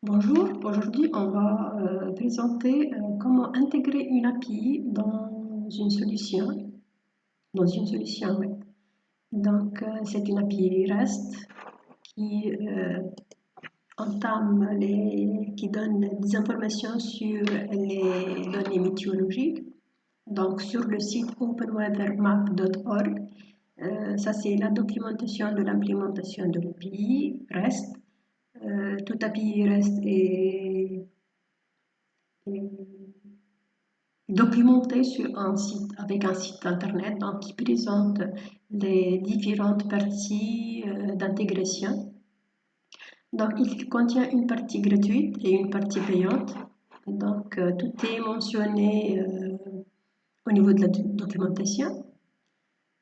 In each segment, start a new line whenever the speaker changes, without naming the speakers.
Bonjour, aujourd'hui on va présenter comment intégrer une API dans une solution, web. Donc c'est une API REST qui qui donne des informations sur les données météorologiques. Donc sur le site openweathermap.org, ça c'est la documentation de l'implémentation de l'API REST. Toute API REST est documenté sur un site, avec un site internet donc, qui présente les différentes parties d'intégration. Donc il contient une partie gratuite et une partie payante. Donc tout est mentionné au niveau de la documentation.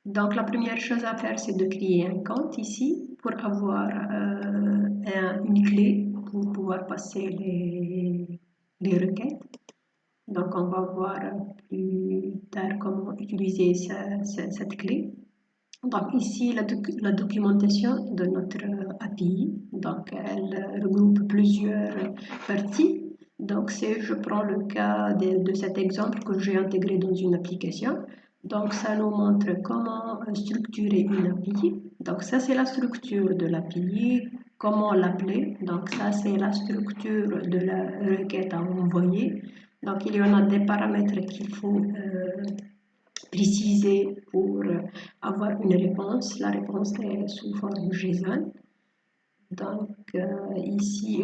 Donc la première chose à faire, c'est de créer un compte ici pour avoir une clé pour pouvoir passer les requêtes. Donc on va voir plus tard comment utiliser cette clé. Donc ici la documentation de notre API. Donc elle regroupe plusieurs parties. Donc je prends le cas de cet exemple que j'ai intégré dans une application. Donc ça nous montre comment structurer une API. Donc ça c'est la structure de l'API, comment l'appeler. Donc ça c'est la structure de la requête à envoyer. Donc il y en a des paramètres qu'il faut préciser pour avoir une réponse. La réponse est sous forme JSON. Donc ici,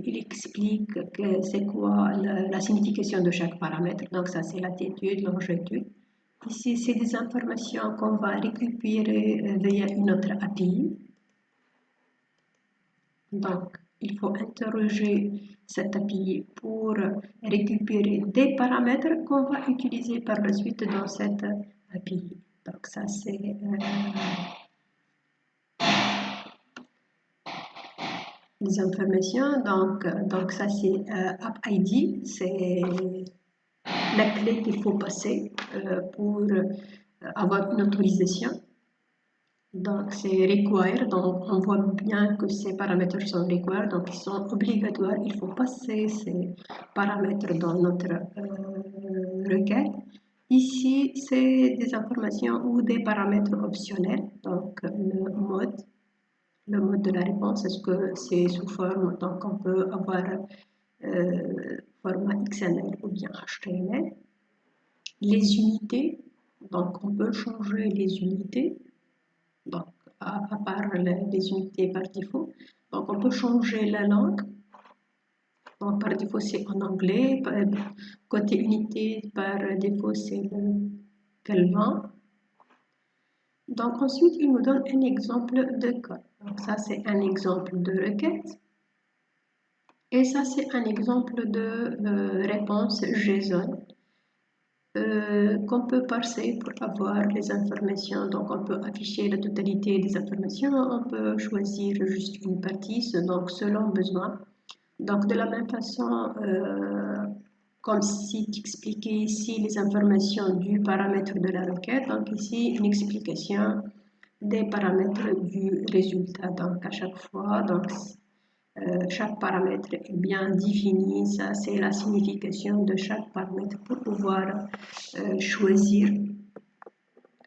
il explique que c'est quoi la signification de chaque paramètre. Donc ça, c'est latitude, longitude. Ici, c'est des informations qu'on va récupérer via une autre API. Donc, il faut interroger cette API pour récupérer des paramètres qu'on va utiliser par la suite dans cette API. Donc, ça, c'est les informations. Donc ça, c'est App ID. C'est la clé qu'il faut passer pour avoir une autorisation. Donc c'est require, donc on voit bien que ces paramètres sont require, donc ils sont obligatoires, il faut passer ces paramètres dans notre requête. Ici, c'est des informations ou des paramètres optionnels, donc le mode de la réponse, est-ce que c'est sous forme, donc on peut avoir format XML ou bien HTML. Les unités, donc on peut changer les unités, donc à part les unités par défaut. Donc on peut changer la langue. Donc par défaut c'est en anglais. Côté unité, par défaut c'est le Calvin. Donc ensuite il nous donne un exemple de code. Donc ça c'est un exemple de requête. Et ça c'est un exemple de réponse JSON. Qu'on peut parser pour avoir les informations. Donc on peut afficher la totalité des informations, on peut choisir juste une partie, donc selon besoin. Donc de la même façon, comme si tu expliquais ici les informations du paramètre de la requête, donc ici une explication des paramètres du résultat. Donc à chaque fois, donc chaque paramètre est bien défini, ça c'est la signification de chaque paramètre pour pouvoir choisir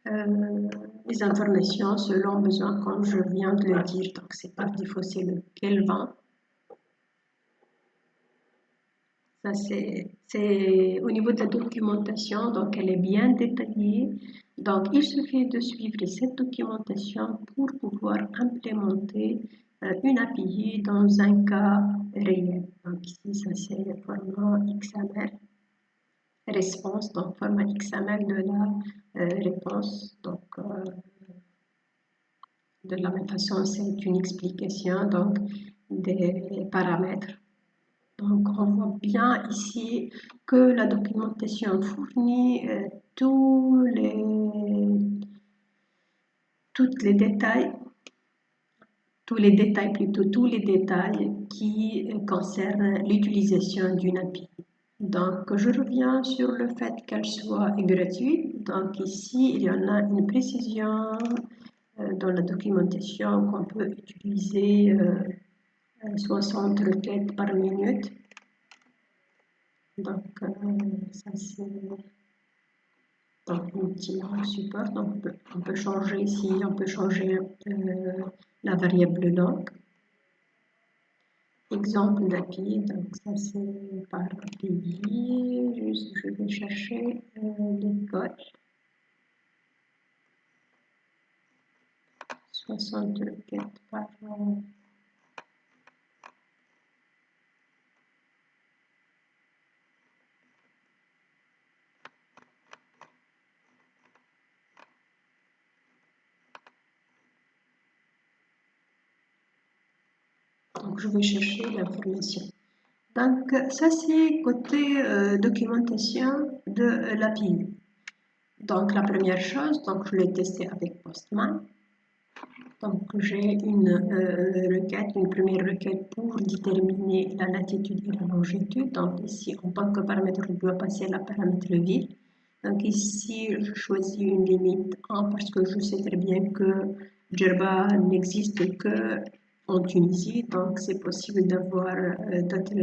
les informations selon besoin, comme je viens de le dire. Donc c'est par défaut c'est le Kelvin. Ça c'est au niveau de la documentation, donc elle est bien détaillée. Donc il suffit de suivre cette documentation pour pouvoir implémenter une API dans un cas réel. Donc ici ça c'est le format XML. Réponse, donc format XML de la réponse. Donc, de la même façon, c'est une explication donc, des paramètres. Donc, on voit bien ici que la documentation fournit tous les détails qui concernent l'utilisation d'une API. Donc, je reviens sur le fait qu'elle soit gratuite. Donc, ici, il y en a une précision dans la documentation qu'on peut utiliser 60 requêtes par minute. Donc, ça c'est l'outil support. Donc, on peut changer ici, on peut changer la variable langue. Exemple d'API, donc ça c'est par API. Je vais chercher les codes. 60 requêtes par donc je vais chercher l'information. Donc ça c'est côté documentation de l'API. Donc la première chose, donc je l'ai testé avec Postman. Donc j'ai une requête, une première requête pour déterminer la latitude et la longitude. Donc ici en tant que paramètre, je dois passer la paramètre ville. Donc ici je choisis une limite 1 parce que je sais très bien que Djerba n'existe que en Tunisie. Donc c'est possible d'avoir d'autres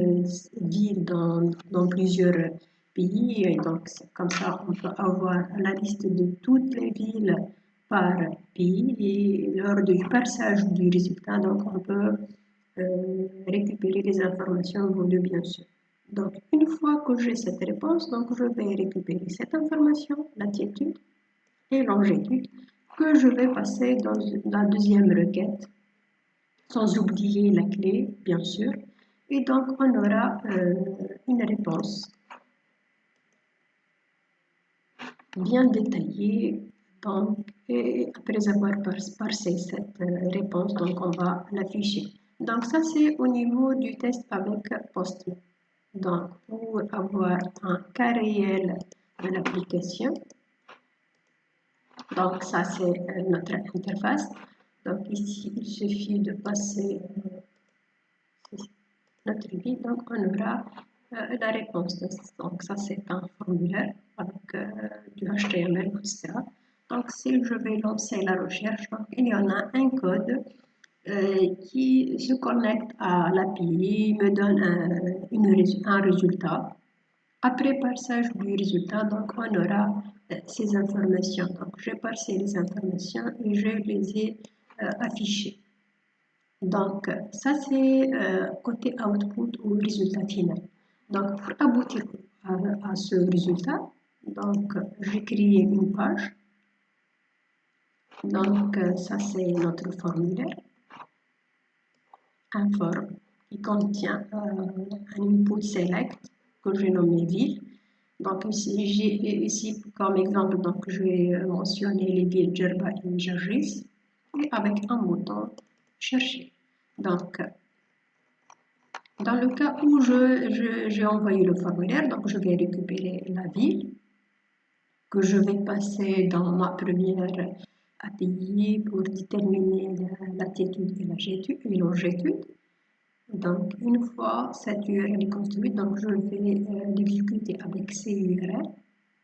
villes dans plusieurs pays. Et donc comme ça on peut avoir la liste de toutes les villes par pays et lors du passage du résultat, donc on peut récupérer les informations voulues bien sûr. Donc une fois que j'ai cette réponse, donc je vais récupérer cette information, latitude et longitude, que je vais passer dans la deuxième requête, sans oublier la clé bien sûr. Et donc on aura une réponse bien détaillée. Donc, et après avoir parsé cette réponse, donc on va l'afficher. Donc ça c'est au niveau du test avec Postman. Donc pour avoir un cas réel de l'application, donc ça c'est notre interface. Donc ici il suffit de passer notre vie, donc on aura la réponse. Donc ça c'est un formulaire avec du HTML, etc. Donc si je vais lancer la recherche, donc, il y en a un code qui se connecte à l'API, me donne un résultat. Après passage du résultat, donc on aura ces informations. Donc j'ai passé les informations et je les ai affichées. Donc ça c'est côté output ou résultat final. Donc pour aboutir à ce résultat, donc j'ai créé une page. Donc ça c'est notre formulaire, un form qui contient un input select que j'ai nommé ville. Donc ici comme exemple, donc je vais mentionner les villes Djerba et Jarris et avec un bouton chercher. Donc dans le cas où j'ai envoyé le formulaire, donc je vais récupérer la ville que je vais passer dans ma première API pour déterminer la latitude et la longitude. Donc, une fois cette URL est construite, donc je vais l'exécuter avec ces URL.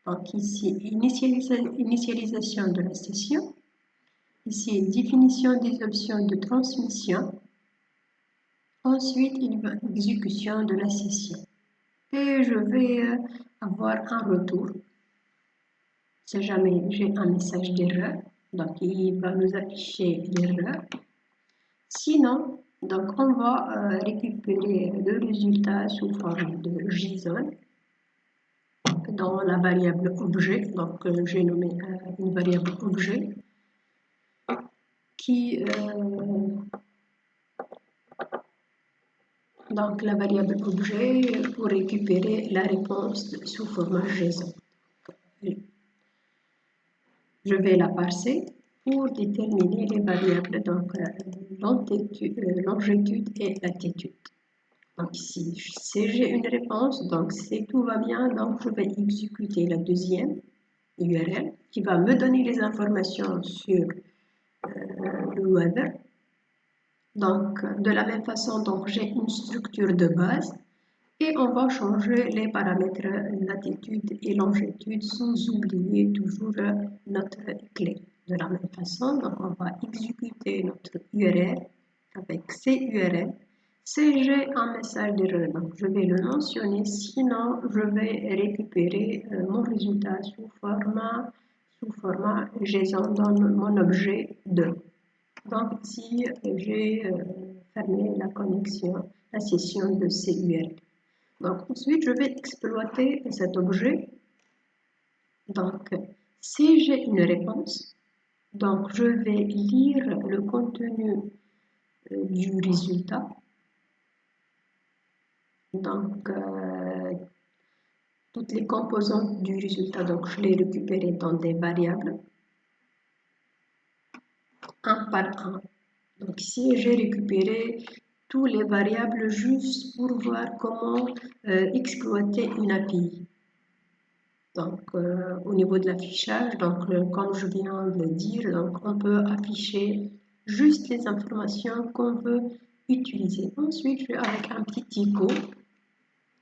Donc ici, initialisation de la session. Ici, définition des options de transmission. Ensuite, exécution de la session. Et je vais avoir un retour. Si jamais j'ai un message d'erreur, donc il va nous afficher l'erreur. Sinon, donc on va récupérer le résultat sous forme de JSON dans la variable objet. Donc j'ai nommé une variable objet qui donc la variable objet pour récupérer la réponse sous format JSON. Je vais la parser pour déterminer les variables, donc longitude et latitude. Donc ici, si j'ai une réponse, donc si tout va bien, donc je vais exécuter la deuxième URL qui va me donner les informations sur le weather. Donc de la même façon, donc j'ai une structure de base et on va changer les paramètres latitude et longitude sans oublier toujours notre clé. De la même façon, donc on va exécuter notre URL avec ces URL Si j'ai un message d'erreur, donc je vais le mentionner, sinon je vais récupérer mon résultat sous format JSON dans mon objet 2. Donc ici, j'ai fermé la connexion, la session de CURL. Donc ensuite, je vais exploiter cet objet. Donc, si j'ai une réponse, donc je vais lire le contenu du résultat. Donc, toutes les composantes du résultat, donc je les récupérées dans des variables, un par un. Donc ici, j'ai récupéré tous les variables juste pour voir comment exploiter une API. Donc, au niveau de l'affichage, donc comme je viens de le dire, donc on peut afficher juste les informations qu'on veut utiliser. Ensuite, je vais avec un petit icône.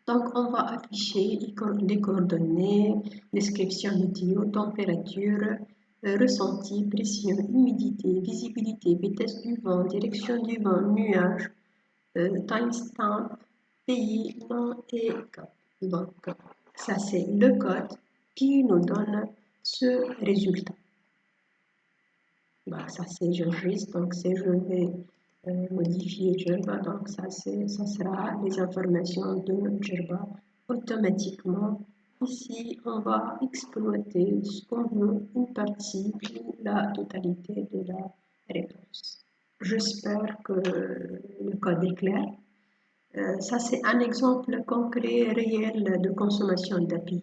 Donc, on va afficher les coordonnées, description météo, température, ressenti, pression, humidité, visibilité, vitesse du vent, direction du vent, nuage, timestamp, pays, nom et code. Donc, ça c'est le code qui nous donne ce résultat. Bah, ça c'est GeoGIS, donc si je vais modifier Jerba, donc ça sera les informations de Jerba automatiquement. Ici, on va exploiter ce qu'on veut, une partie, puis la totalité de la réponse. J'espère que le code est clair. Ça, c'est un exemple concret réel de consommation d'API.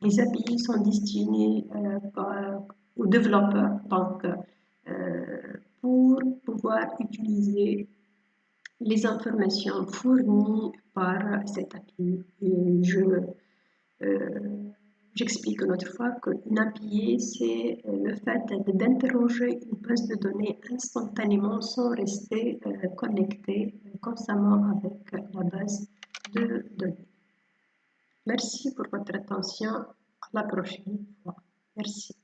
Les API sont destinés aux développeurs, donc pour pouvoir utiliser les informations fournies par cette API. Et j'explique une autre fois qu'une API, c'est le fait d'interroger une base de données instantanément sans rester connecté constamment avec la base de données. Merci pour votre attention. À la prochaine fois. Merci.